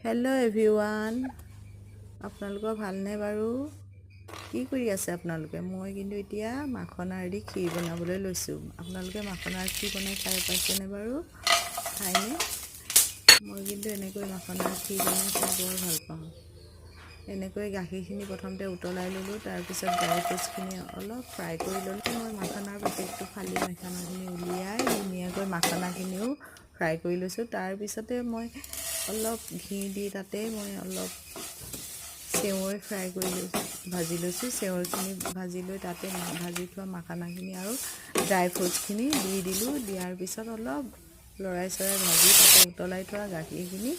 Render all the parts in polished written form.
Hello' everyone, আপোনালোকৰ ভালনে বাৰু? কি কৰি আছে আপোনালোকে? মই কিন্তু এতিয়া মাখনাৰ দি ক্ষীৰ বনাবলৈ লৈছোঁ। আপোনালোকে মাখনাৰ ক্ষীৰ বনাই খাই পাইছেনে বাৰু? খায়নে? মই কিন্তু এনেকৈ মাখনাৰ ক্ষীৰ বনাই খাই বৰ ভাল পাওঁ। এনেকৈ গাখীৰখিনি প্ৰথমতে উতলাই ল'লোঁ, তাৰপিছত ড্ৰাই ফ্ৰুটছখিনি অলপ ফ্ৰাই কৰি ল'লোঁ। মই মাখনাৰ পেকেটটো ফালি মাখনাখিনি উলিয়াই ধুনীয়াকৈ মাখনাখিনিও ফ্ৰাই কৰি লৈছোঁ। তাৰপিছতে মই অলপ ঘি দি তাতে মই অলপ চেৱৈ ফ্ৰাই কৰি লৈছোঁ, ভাজি লৈছোঁ। চেৱৈখিনি ভাজি লৈ তাতে ভাজি থোৱা মাখনাখিনি আৰু ড্ৰাই ফ্ৰুটছখিনি দি দিলোঁ। দিয়াৰ পিছত অলপ লৰাই চৰাই ভাজি তাতে উতলাই থোৱা গাখীৰখিনি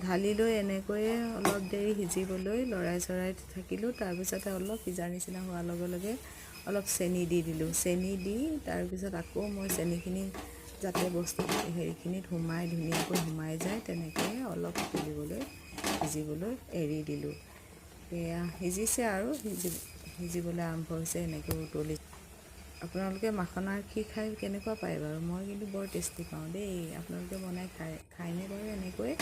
ঢালি লৈ এনেকৈয়ে অলপ দেৰি সিজিবলৈ লৰাই চৰাই থাকিলোঁ। তাৰপিছতে অলপ সিজাৰ নিচিনা হোৱাৰ লগে লগে অলপ চেনি দি দিলোঁ। চেনি দি তাৰপিছত আকৌ মই চেনিখিনি যাতে হেৰিখিনিত ধুনীয়াকৈ সোমাই যায় তেনেকৈ অলপ সিজিবলৈ এৰি দিলোঁ। এয়া সিজিছে আৰু সিজিবলৈ আৰম্ভ হৈছে, এনেকৈ উতলি। আপোনালোকে মাখনাৰ ক্ষীৰ খাই কেনেকুৱা পায় বাৰু? মই কিন্তু বৰ টেষ্টি পাওঁ দেই। আপোনালোকে বনাই খায়নে বাৰু এনেকৈ?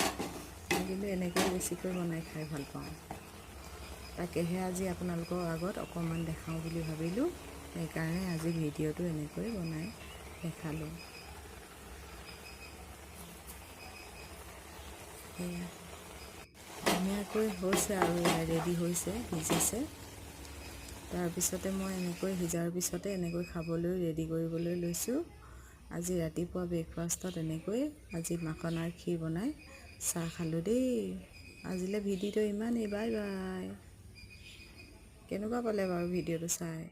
মই কিন্তু এনেকৈ বেছিকৈ বনাই খাই ভাল পাওঁ। তাকেহে আজি আপোনালোকৰ আগত অকণমান দেখাওঁ বুলি ভাবিলোঁ। সেইকাৰণে আজি ভিডিঅ'টো এনেকৈ বনাই দেখালোঁ। এয়া ধুনীয়াকৈ হৈছে আৰু এয়া ৰেডি হৈছে, সিজিছে। তাৰপিছতে মই এনেকৈ সিজাৰ পিছতে এনেকৈ খাবলৈ ৰেডি কৰিবলৈ লৈছোঁ। আজি ৰাতিপুৱা ব্ৰেকফাষ্টত এনেকৈ আজি মাখনাৰ ক্ষীৰ বনাই চাহ খালোঁ দেই। আজিলৈ ভিডিঅ'টো ইমানেই, বাই বাই। কেনেকুৱা পালে বাৰু ভিডিঅ'টো চাই?